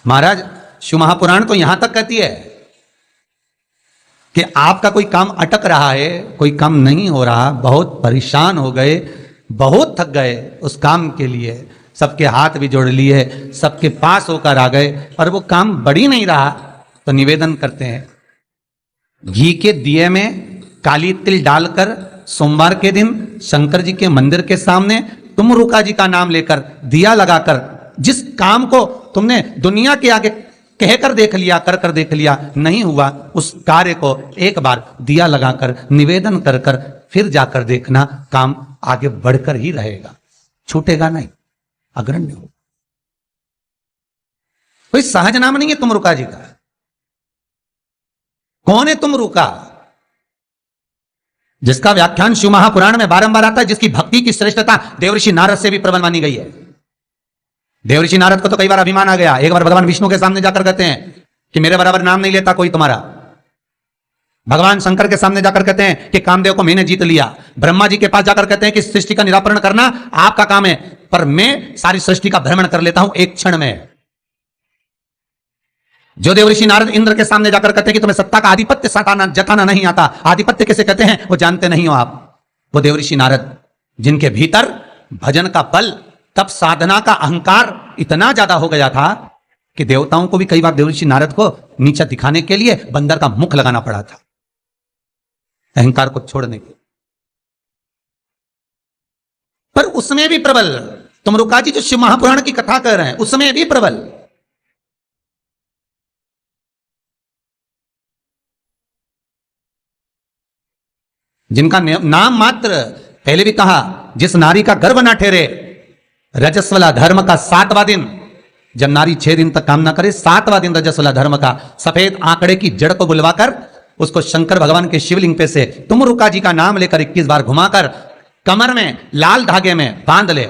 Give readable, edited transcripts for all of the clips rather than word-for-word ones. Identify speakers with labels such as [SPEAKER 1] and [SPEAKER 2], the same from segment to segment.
[SPEAKER 1] महाराज शिव महापुराण तो यहां तक कहती है कि आपका कोई काम अटक रहा है, कोई काम नहीं हो रहा, बहुत परेशान हो गए, बहुत थक गए उस काम के लिए, सबके हाथ भी जोड़ लिए, सबके पास होकर आ गए, पर वो काम बढ़ ही नहीं रहा, तो निवेदन करते हैं घी के दिए में काली तिल डालकर सोमवार के दिन शंकर जी के मंदिर के सामने तुम रुका जी का नाम लेकर दिया लगाकर, जिस काम को तुमने दुनिया के आगे कहकर देख लिया, कर देख लिया, नहीं हुआ, उस कार्य को एक बार दिया लगाकर निवेदन कर फिर जाकर देखना, काम आगे बढ़कर ही रहेगा, छूटेगा नहीं, अग्रण्य हो। कोई सहज नाम नहीं है तुम रुका जी का। कौन है तुम रुका? जिसका व्याख्यान शिव महापुराण में बारंबार आता है, जिसकी भक्ति की श्रेष्ठता देवऋषि नारद से भी प्रबल मानी गई है। देवऋषि नारद को तो कई बार अभिमान आ गया, एक बार भगवान विष्णु के सामने जाकर कहते हैं कि मेरे बराबर नाम नहीं लेता कोई तुम्हारा। भगवान शंकर के सामने जाकर कहते हैं कि कामदेव को मैंने जीत लिया। ब्रह्मा जी के पास जाकर कहते हैं कि सृष्टि का निराकरण करना आपका काम है, पर मैं सारी सृष्टि का भ्रमण कर लेता हूं एक क्षण में। जो देवऋषि नारद इंद्र के सामने जाकर कहते हैं कि तुम्हें सत्ता का आधिपत्य जताना नहीं आता, आधिपत्य कैसे कहते हैं वो जानते नहीं हो आप, वो देवऋषि नारद जिनके भीतर भजन का बल, तब साधना का अहंकार इतना ज्यादा हो गया था कि देवताओं को भी कई बार देवऋषि नारद को नीचा दिखाने के लिए बंदर का मुख लगाना पड़ा था, अहंकार को छोड़ने के। पर उसमें भी प्रबल तुम रुका जी जो शिव महापुराण की कथा कर रहे हैं, उसमें भी प्रबल। जिनका नाम मात्र, पहले भी कहा, जिस नारी का गर्भ ना ठहरे, रजस्वला धर्म का 7वां दिन, जब नारी 6 दिन तक काम ना करे, 7वां दिन रजस्वला धर्म का, सफेद आंकड़े की जड़ को बुलवाकर उसको शंकर भगवान के शिवलिंग पे से तुम रुका जी का नाम लेकर 21 बार घुमाकर कमर में लाल धागे में बांध ले,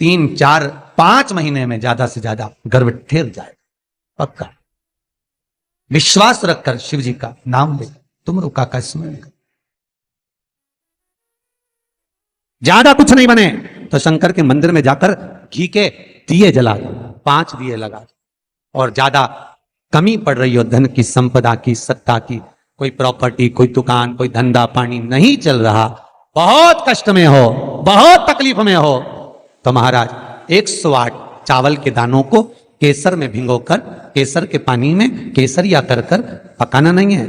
[SPEAKER 1] 3, 4, 5 महीने में ज्यादा से ज्यादा गर्भ ठहर जाए, पक्का। विश्वास रखकर शिव जी का नाम ले, तुम रुका का स्मरण कर, ज्यादा कुछ नहीं बने तो शंकर के मंदिर में जाकर घी के दिए जला दो, 5 दिए लगा दो, और ज्यादा कमी पड़ रही हो धन की, संपदा की, सत्ता की, कोई प्रॉपर्टी, कोई दुकान, कोई धंधा पानी नहीं चल रहा, बहुत कष्ट में हो, बहुत तकलीफ में हो, तो महाराज 108 चावल के दानों को केसर में भिगोकर, केसर के पानी में केसरिया कर पकाना नहीं है,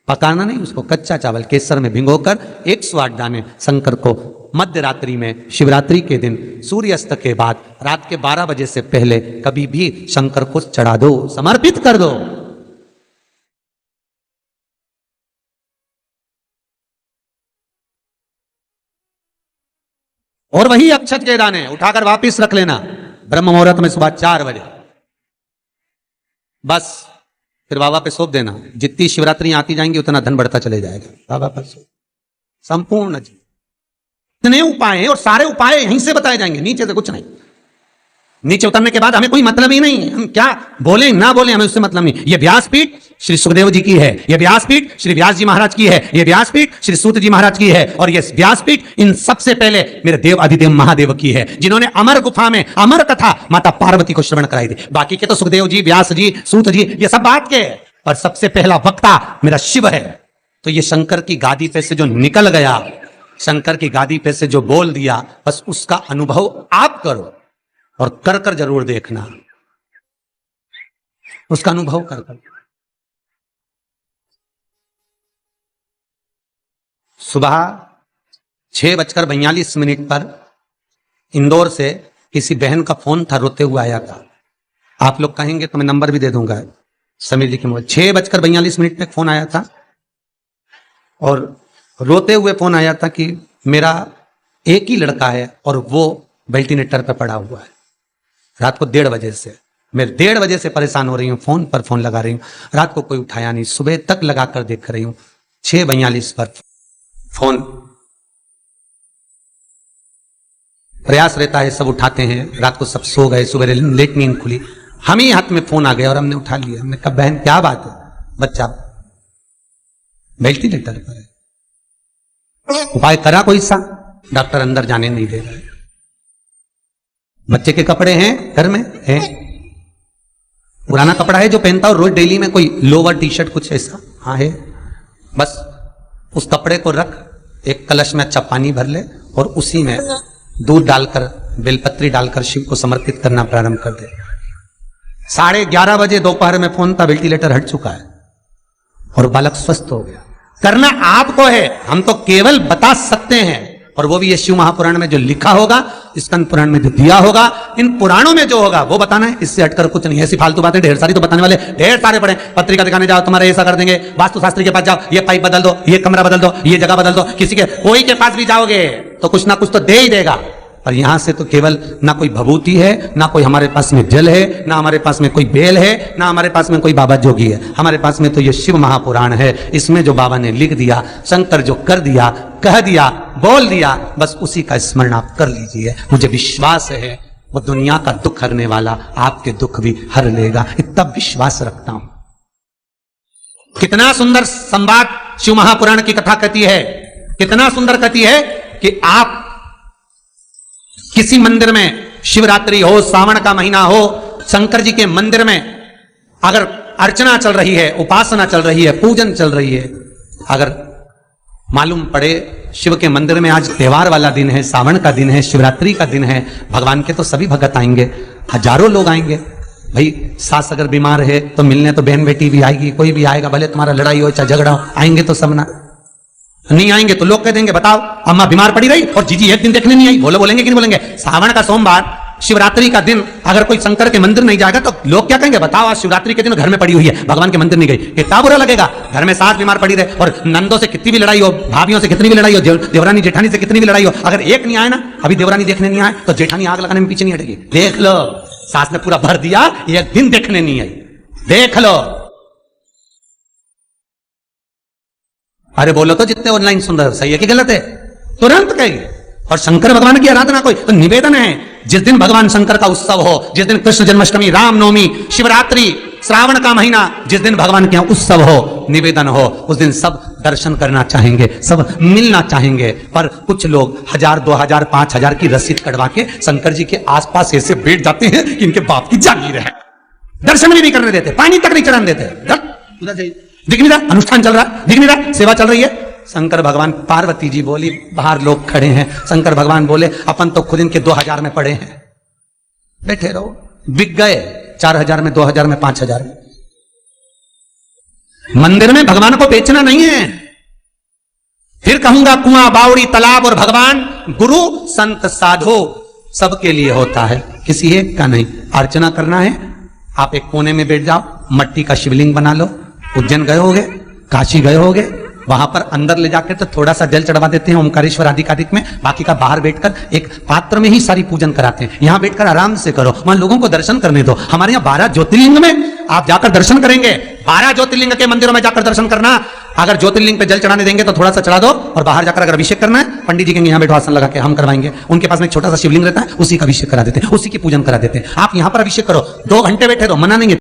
[SPEAKER 1] पकाना नहीं, उसको कच्चा चावल केसर में भिगोकर 108 दाने शंकर को मध्य रात्रि में, शिवरात्रि के दिन सूर्यास्त के बाद, रात के 12 बजे से पहले कभी भी शंकर को चढ़ा दो, समर्पित कर दो। और वही अक्षत के दाने उठाकर वापिस रख लेना ब्रह्म मुहूर्त में सुबह 4 बजे, बस फिर बाबा पे सौंप देना। जितनी शिवरात्रि आती जाएंगी उतना धन बढ़ता चले जाएगा, बाबा पर सौंप, संपूर्ण जी इतने उपाय हैं, और सारे उपाय यहीं से बताए जाएंगे, नीचे से कुछ नहीं। नीचे उतरने के बाद हमें कोई मतलब ही नहीं, हम क्या बोले ना बोले हमें उससे मतलब नहीं। ये व्यासपीठ श्री सुखदेव जी की है, ये व्यासपीठ श्री व्यास जी महाराज की है, ये व्यासपीठ श्री सूत जी महाराज की है, और ये व्यासपीठ इन सबसे पहले मेरे देव अधिदेव महादेव की है, जिन्होंने अमर गुफा में अमर कथा माता पार्वती को श्रवण कराई थी। बाकी के तो सुखदेव जी, व्यास जी, सूत जी, ये सब बात के, और सबसे पहला वक्ता मेरा शिव है। तो ये शंकर की गादी पे से जो निकल गया, शंकर की गादी पे से जो बोल दिया, बस उसका अनुभव आप करो, और कर जरूर देखना, उसका अनुभव कर। सुबह 6:42 पर इंदौर से किसी बहन का फोन था, रोते हुए आया था। आप लोग कहेंगे तो मैं नंबर भी दे दूंगा, समीर जी के मोबाइल। 6:42 पे फोन आया था, और रोते हुए फोन आया था कि मेरा एक ही लड़का है और वो वेंटिलेटर पर पड़ा हुआ है। रात को 1:30 बजे से, मैं 1:30 बजे से परेशान हो रही हूँ, फोन पर फोन लगा रही हूँ, रात को कोई उठाया नहीं, सुबह तक लगाकर देख रही हूँ, 6:42 पर फोन। प्रयास रहता है सब उठाते हैं, रात को सब सो गए, सुबह लेट नींद खुली, हम ही हाथ में फोन आ गया और हमने उठा लिया। हमने कहा बहन क्या बात है? बच्चा वेंटिलेटर पर है, उपाय करा कोई सा? डॉक्टर अंदर जाने नहीं दे रहा है। बच्चे के कपड़े हैं घर में हैं, पुराना कपड़ा है जो पहनता हो रोज डेली में, कोई लोवर टी शर्ट कुछ ऐसा, हाँ है, बस उस कपड़े को रख, एक कलश में अच्छा पानी भर ले और उसी में दूध डालकर, बेलपत्री डालकर शिव को समर्पित करना प्रारंभ कर दे। 11:30 बजे दोपहर में फोन था, वेंटिलेटर हट चुका है और बालक स्वस्थ हो गया। करना आपको है, हम तो केवल बता सकते हैं, और वो भी ये शिव महापुराण में जो लिखा होगा, स्कंद पुराण में जो दिया होगा, इन पुराणों में जो होगा वो बताना है, इससे हटकर कुछ नहीं। ऐसी फालतू बातें ढेर सारी तो बताने वाले ढेर सारे पड़े, पत्रिका दिखाने जाओ तुम्हारे ऐसा कर देंगे, वास्तुशास्त्री के पास जाओ ये पाइप बदल दो, ये कमरा बदल दो, ये जगह बदल दो, किसी के कोई के पास भी जाओगे तो कुछ ना कुछ तो दे ही देगा। और यहां से तो केवल ना कोई भभूति है, ना कोई हमारे पास में जल है, ना हमारे पास में कोई बेल है, ना हमारे पास में कोई बाबा जोगी है। हमारे पास में तो ये शिव महापुराण है। इसमें जो बाबा ने लिख दिया, शंकर जो कर दिया, कह दिया, बोल दिया, बस उसी का स्मरण आप कर लीजिए। मुझे विश्वास है वो दुनिया का दुख हरने वाला आपके दुख भी हर लेगा, इतना विश्वास रखता हूं। कितना सुंदर संवाद शिव महापुराण की कथा कहती है, कितना सुंदर कहती है कि आप किसी मंदिर में शिवरात्रि हो, सावन का महीना हो, शंकर जी के मंदिर में अगर अर्चना चल रही है, उपासना चल रही है, पूजन चल रही है, अगर मालूम पड़े शिव के मंदिर में आज त्योहार वाला दिन है, सावन का दिन है, शिवरात्रि का दिन है, भगवान के तो सभी भगत आएंगे, हजारों लोग आएंगे। भाई सास अगर बीमार है तो मिलने तो बहन बेटी भी आएगी, कोई भी आएगा, भले तुम्हारा लड़ाई हो चाहे झगड़ा हो, आएंगे तो सब ना। नहीं आएंगे तो लोग कह देंगे बताओ अम्मा बीमार पड़ी रही और जीजी एक दिन देखने नहीं आई, बोलेंगे कि नहीं बोलेंगे। सावन का सोमवार, शिवरात्रि का दिन अगर कोई शंकर के मंदिर नहीं जाएगा तो लोग क्या कहेंगे, बताओ आज शिवरात्रि के दिन घर में पड़ी हुई है, भगवान के मंदिर नहीं गई, कितना बुरा लगेगा। घर में सास बीमार पड़ी रहे और नंदों से कितनी भी लड़ाई हो, भाभियों से कितनी भी लड़ाई हो, देवरानी जेठानी से कितनी भी लड़ाई हो, अगर एक नहीं आए ना, अभी देवरानी देखने नहीं आए तो जेठानी आग लगाने में पीछे नहीं हटेगी। देख लो सास ने पूरा भर दिया, एक दिन देखने नहीं आई, देख लो। अरे बोलो तो जितने ऑनलाइन सुन रहे हो, सही है कि गलत है, तुरंत कहिए। और शंकर भगवान की आराधना कोई तो निवेदन है, जिस दिन भगवान शंकर का उत्सव हो, जिस दिन कृष्ण जन्माष्टमी, रामनवमी, शिवरात्रि, श्रावण का महीना, जिस दिन भगवान के यहाँ उत्सव हो, निवेदन हो, उस दिन सब दर्शन करना चाहेंगे, सब मिलना चाहेंगे। पर कुछ लोग 1000, 2000, 5000 की रसीद कटवा के शंकर जी के आसपास ऐसे बैठ जाते हैं कि इनके बाप की जागीर है, दर्शन भी नहीं करने देते, पानी तक नहीं चढ़ाने देते। दिख नहीं रहा, अनुष्ठान चल रहा, दिख नहीं रहा, सेवा चल रही है। शंकर भगवान, पार्वती जी बोली, बाहर लोग खड़े हैं, शंकर भगवान बोले अपन तो खुद इनके 2000 में पड़े हैं, बैठे रहो। बिक गए 4000 में, 2000 में, 5000 में। मंदिर में भगवान को बेचना नहीं है। फिर कहूंगा कुआं, बावड़ी, तालाब और भगवान, गुरु, संत, साधु सबके लिए होता है, किसी एक का नहीं। अर्चना करना है, आप एक कोने में बैठ जाओ, मट्टी का शिवलिंग बना लो। उज्जैन गए होगे, काशी गए होगे, वहां पर अंदर ले जाकर तो थोड़ा सा जल चढ़वा देते हैं ओमकारेश्वर आदि में, बाकी का बाहर बैठकर एक पात्र में ही सारी पूजन कराते हैं। यहां बैठकर आराम से करो, वहां लोगों को दर्शन करने दो। हमारे यहाँ 12 ज्योतिर्लिंग में आप जाकर दर्शन करेंगे, 12 ज्योतिर्लिंग के मंदिरों में जाकर दर्शन करना। अगर ज्योतिर्लिंग पे जल चढ़ाने देंगे तो थोड़ा सा चढ़ा दो, और बाहर जाकर अगर अभिषेक करना है, पंडित जी के यहाँ बैठो, आसन लगा के हम करवाएंगे। उनके पास में एक छोटा सा शिवलिंग रहता है, उसी का अभिषेक करा देते हैं, उसी की पूजन करा देते हैं। आप यहाँ पर अभिषेक करो, 2 घंटे बैठे रहो, मना नहीं है।